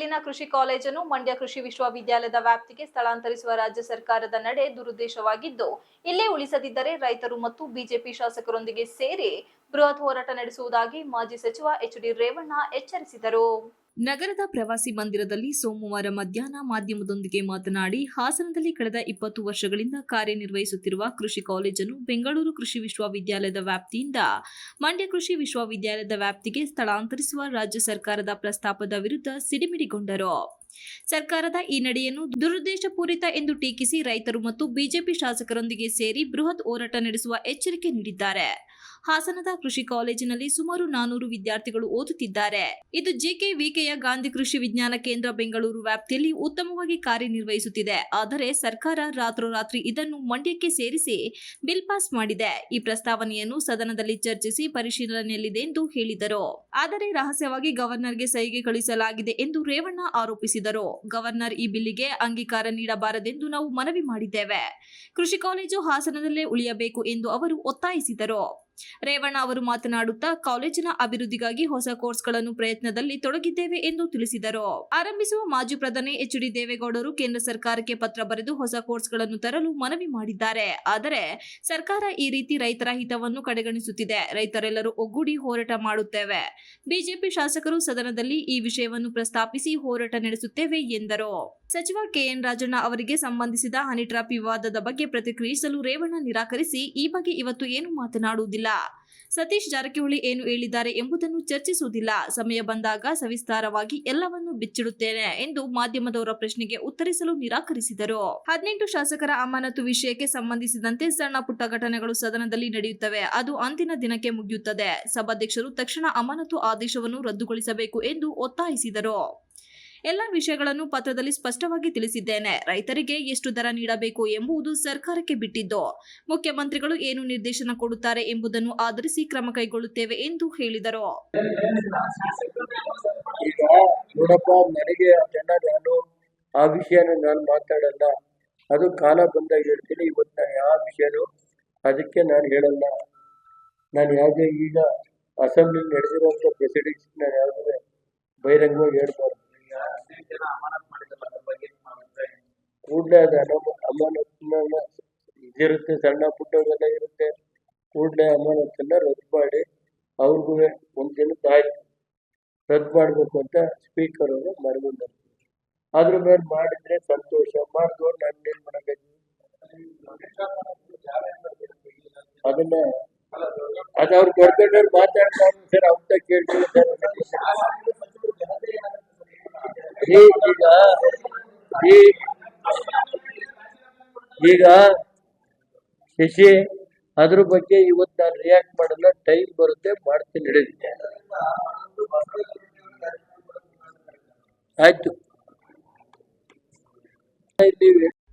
K N ಕೃಷಿ ಕಾಲೇಜನ್ನು ಮಂಡ್ಯ ಕೃಷಿ ವಿಶ್ವವಿದ್ಯಾಲಯದ ವ್ಯಾಪ್ತಿಗೆ ಸ್ಥಳಾಂತರಿಸುವ ರಾಜ್ಯ ಸರ್ಕಾರದ ನಡೆ ದುರುದ್ದೇಶವಾಗಿದ್ದು, ಇಲ್ಲೇ ಉಳಿಸದಿದ್ದರೆ ರೈತರು ಮತ್ತು ಬಿಜೆಪಿ ಶಾಸಕರೊಂದಿಗೆ ಸೇರಿ ಬೃಹತ್ ಹೋರಾಟ ನಡೆಸುವುದಾಗಿ ಮಾಜಿ ಸಚಿವ ಎಚ್.ಡಿ. ರೇವಣ್ಣ ಎಚ್ಚರಿಸಿದರು. ನಗರದ ಪ್ರವಾಸಿ ಮಂದಿರದಲ್ಲಿ ಸೋಮವಾರ ಮಧ್ಯಾಹ್ನ ಮಾಧ್ಯಮದೊಂದಿಗೆ ಮಾತನಾಡಿ, ಹಾಸನದಲ್ಲಿ ಕಳೆದ 20 ವರ್ಷಗಳಿಂದ ಕಾರ್ಯನಿರ್ವಹಿಸುತ್ತಿರುವ ಕೃಷಿ ಕಾಲೇಜನ್ನು ಬೆಂಗಳೂರು ಕೃಷಿ ವಿಶ್ವವಿದ್ಯಾಲಯದ ವ್ಯಾಪ್ತಿಯಿಂದ ಮಂಡ್ಯ ಕೃಷಿ ವಿಶ್ವವಿದ್ಯಾಲಯದ ವ್ಯಾಪ್ತಿಗೆ ಸ್ಥಳಾಂತರಿಸುವ ರಾಜ್ಯ ಸರ್ಕಾರದ ಪ್ರಸ್ತಾಪದ ವಿರುದ್ಧ ಸಿಡಿಮಿಡಿಗೊಂಡರು. ಸರ್ಕಾರದ ಈ ನಡೆಯನ್ನು ದುರುದ್ದೇಶಪೂರಿತ ಎಂದು ಟೀಕಿಸಿ ರೈತರು ಮತ್ತು ಬಿಜೆಪಿ ಶಾಸಕರೊಂದಿಗೆ ಸೇರಿ ಬೃಹತ್ ಹೋರಾಟ ನಡೆಸುವ ಎಚ್ಚರಿಕೆ ನೀಡಿದ್ದಾರೆ. ಹಾಸನದ ಕೃಷಿ ಕಾಲೇಜಿನಲ್ಲಿ ಸುಮಾರು 400 ವಿದ್ಯಾರ್ಥಿಗಳು ಓದುತ್ತಿದ್ದಾರೆ. ಇದು ಜೆಕೆವಿಕೆಯ ಗಾಂಧಿ ಕೃಷಿ ವಿಜ್ಞಾನ ಕೇಂದ್ರ ಬೆಂಗಳೂರು ವ್ಯಾಪ್ತಿಯಲ್ಲಿ ಉತ್ತಮವಾಗಿ ಕಾರ್ಯನಿರ್ವಹಿಸುತ್ತಿದೆ. ಆದರೆ ಸರ್ಕಾರ ರಾತ್ರೋರಾತ್ರಿ ಇದನ್ನು ಮಂಡ್ಯಕ್ಕೆ ಸೇರಿಸಿ ಬಿಲ್ ಪಾಸ್ ಮಾಡಿದೆ. ಈ ಪ್ರಸ್ತಾವನೆಯನ್ನು ಸದನದಲ್ಲಿ ಚರ್ಚಿಸಿ ಪರಿಶೀಲನೆಯಲ್ಲಿದೆ ಎಂದು ಹೇಳಿದರು. ಆದರೆ ರಹಸ್ಯವಾಗಿ ಗವರ್ನರ್ಗೆ ಸಹಿಗೆ ಕಳುಹಿಸಲಾಗಿದೆ ಎಂದು ರೇವಣ್ಣ ಆರೋಪಿಸಿದರು. ಗವರ್ನರ್ ಈ ಬಿಲ್ಲಿಗೆ ಅಂಗೀಕಾರ ನೀಡಬಾರದೆಂದು ನಾವು ಮನವಿ ಮಾಡಿದ್ದೇವೆ. ಕೃಷಿ ಕಾಲೇಜು ಹಾಸನದಲ್ಲೇ ಉಳಿಯಬೇಕು ಎಂದು ಅವರು ಒತ್ತಾಯಿಸಿದರು. ರೇವಣ್ಣ ಅವರು ಮಾತನಾಡುತ್ತಾ, ಕಾಲೇಜಿನ ಅಭಿವೃದ್ಧಿಗಾಗಿ ಹೊಸ ಕೋರ್ಸ್ಗಳನ್ನು ಪ್ರಯತ್ನದಲ್ಲಿ ತೊಡಗಿದ್ದೇವೆ ಎಂದು ತಿಳಿಸಿದರು. ಆರಂಭಿಸುವ ಮಾಜಿ ಪ್ರಧಾನಿ ಎಚ್.ಡಿ. ದೇವೇಗೌಡರು ಕೇಂದ್ರ ಸರ್ಕಾರಕ್ಕೆ ಪತ್ರ ಬರೆದು ಹೊಸ ಕೋರ್ಸ್ಗಳನ್ನು ತರಲು ಮನವಿ ಮಾಡಿದ್ದಾರೆ. ಆದರೆ ಸರ್ಕಾರ ಈ ರೀತಿ ರೈತರ ಹಿತವನ್ನು ಕಡೆಗಣಿಸುತ್ತಿದೆ. ರೈತರೆಲ್ಲರೂ ಒಗ್ಗೂಡಿ ಹೋರಾಟ ಮಾಡುತ್ತೇವೆ. ಬಿಜೆಪಿ ಶಾಸಕರು ಸದನದಲ್ಲಿ ಈ ವಿಷಯವನ್ನು ಪ್ರಸ್ತಾಪಿಸಿ ಹೋರಾಟ ನಡೆಸುತ್ತೇವೆ ಎಂದರು. ಸಚಿವ ಕೆ.ಎನ್. ರಾಜಣ್ಣ ಅವರಿಗೆ ಸಂಬಂಧಿಸಿದ ಹನಿ ಟ್ರ್ಯಾಪ್ ವಿವಾದದ ಬಗ್ಗೆ ಪ್ರತಿಕ್ರಿಯಿಸಲು ರೇವಣ್ಣ ನಿರಾಕರಿಸಿ, ಈ ಬಗ್ಗೆ ಇವತ್ತು ಏನು ಮಾತನಾಡುವುದಿಲ್ಲ. ಸತೀಶ್ ಜಾರಕಿಹೊಳಿ ಏನು ಹೇಳಿದ್ದಾರೆ ಎಂಬುದನ್ನು ಚರ್ಚಿಸುವುದಿಲ್ಲ. ಸಮಯ ಬಂದಾಗ ಸವಿಸ್ತಾರವಾಗಿ ಎಲ್ಲವನ್ನೂ ಬಿಚ್ಚಿಡುತ್ತೇನೆ ಎಂದು ಮಾಧ್ಯಮದವರ ಪ್ರಶ್ನೆಗೆ ಉತ್ತರಿಸಲು ನಿರಾಕರಿಸಿದರು. 18 ಶಾಸಕರ ಅಮಾನತು ವಿಷಯಕ್ಕೆ ಸಂಬಂಧಿಸಿದಂತೆ ಸಣ್ಣ ಪುಟ್ಟ ಘಟನೆಗಳು ಸದನದಲ್ಲಿ ನಡೆಯುತ್ತವೆ. ಅದು ಅಂದಿನ ದಿನಕ್ಕೆ ಮುಗಿಯುತ್ತದೆ. ಸಭಾಧ್ಯಕ್ಷರು ತಕ್ಷಣ ಅಮಾನತು ಆದೇಶವನ್ನು ರದ್ದುಗೊಳಿಸಬೇಕು ಎಂದು ಒತ್ತಾಯಿಸಿದರು. ಎಲ್ಲ ವಿಷಯಗಳನ್ನು ಪತ್ರದಲ್ಲಿ ಸ್ಪಷ್ಟವಾಗಿ ತಿಳಿಸಿದ್ದೇನೆ. ರೈತರಿಗೆ ಎಷ್ಟು ದರ ನೀಡಬೇಕು ಎಂಬುದು ಸರ್ಕಾರಕ್ಕೆ ಬಿಟ್ಟಿದ್ದು. ಮುಖ್ಯಮಂತ್ರಿಗಳು ಏನು ನಿರ್ದೇಶನ ಕೊಡುತ್ತಾರೆ ಎಂಬುದನ್ನು ಆಧರಿಸಿ ಕ್ರಮ ಕೈಗೊಳ್ಳುತ್ತೇವೆ ಎಂದು ಹೇಳಿದರು. ಈಗ ನೋಡಪ್ಪ, ನನಗೆ ಆ ವಿಷಯನ ನಾನು ಮಾತಾಡಲ್ಲ. ಅದು ಕಾಲ ಬಂದಾಗ ಹೇಳ್ತೀನಿ. ಇವತ್ತು ನಾನು ಯಾವ ವಿಷಯನೂ ಅದಕ್ಕೆ ನಾನು ಹೇಳಲ್ಲ. ನಾನು ಯಾವುದೇ ಈಗ ಅಸೆಂಬ್ಲಿ ನಡೆದಿರುವಂಥ ಪ್ರೊಸೀಡಿಂಗ್ಸ್ ನಾನು ಯಾವುದೇ ಬಹಿರಂಗವಾಗಿ ಹೇಳ್ಬಾರ್ದು. ಕೂಡಲೇ ಅದು ಅಮಾನತನ್ನ ಇದಿರುತ್ತೆ, ಸಣ್ಣ ಪುಟ್ಟವೆಲ್ಲ ಇರುತ್ತೆ. ಕೂಡಲೇ ಅಮಾನತನ್ನ ರದ್ದು ಮಾಡಿ ಅವ್ರಿಗೂ ಒಂದಿನದ ಆಯ್ತು ರದ್ದು ಮಾಡಬೇಕು ಅಂತ ಸ್ಪೀಕರ್ ಅವರು ಮನವಿ ಮಾಡ್ತಾರೆ. ಅದ್ರ ಮೇಲೆ ಮಾಡಿದ್ರೆ ಸಂತೋಷ, ಮಾಡಿದವ್ರು ನಾನು ಏನ್ ಮಾಡಬೇಕು? ಅದನ್ನ ಅದು ಅವ್ರು ಬರ್ಕೊಂಡವ್ರು ಮಾತಾಡ್ತಾರೆ ಸರ್, ಅಂತ ಕೇಳ್ತೀವಿ ಸರ್. ಈಗ ಶಶಿ, ಅದ್ರ ಬಗ್ಗೆ ಇವತ್ತು ನಾನು ರಿಯಾಕ್ಟ್ ಮಾಡಲ್ಲ. ಟೈಮ್ ಬರುತ್ತೆ, ಮಾಡ್ತೀನಿ, ನಡೆಯುತ್ತೆ. ಆಯ್ತು.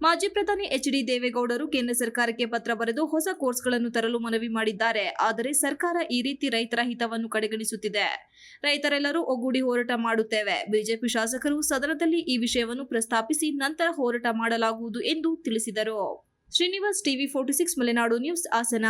ಮಾಜಿ ಪ್ರಧಾನಿ ಎಚ್.ಡಿ. ದೇವೇಗೌಡರು ಕೇಂದ್ರ ಸರ್ಕಾರಕ್ಕೆ ಪತ್ರ ಬರೆದು ಹೊಸ ಕೋರ್ಸ್ಗಳನ್ನು ತರಲು ಮನವಿ ಮಾಡಿದ್ದಾರೆ. ಆದರೆ ಸರ್ಕಾರ ಈ ರೀತಿ ರೈತರ ಹಿತವನ್ನು ಕಡೆಗಣಿಸುತ್ತಿದೆ. ರೈತರೆಲ್ಲರೂ ಒಗ್ಗೂಡಿ ಹೋರಾಟ ಮಾಡುತ್ತೇವೆ. ಬಿಜೆಪಿ ಶಾಸಕರು ಸದನದಲ್ಲಿ ಈ ವಿಷಯವನ್ನು ಪ್ರಸ್ತಾಪಿಸಿ ನಂತರ ಹೋರಾಟ ಮಾಡಲಾಗುವುದು ಎಂದು ತಿಳಿಸಿದರು. Srinivas, TV 46 Malenadu news, Hassan.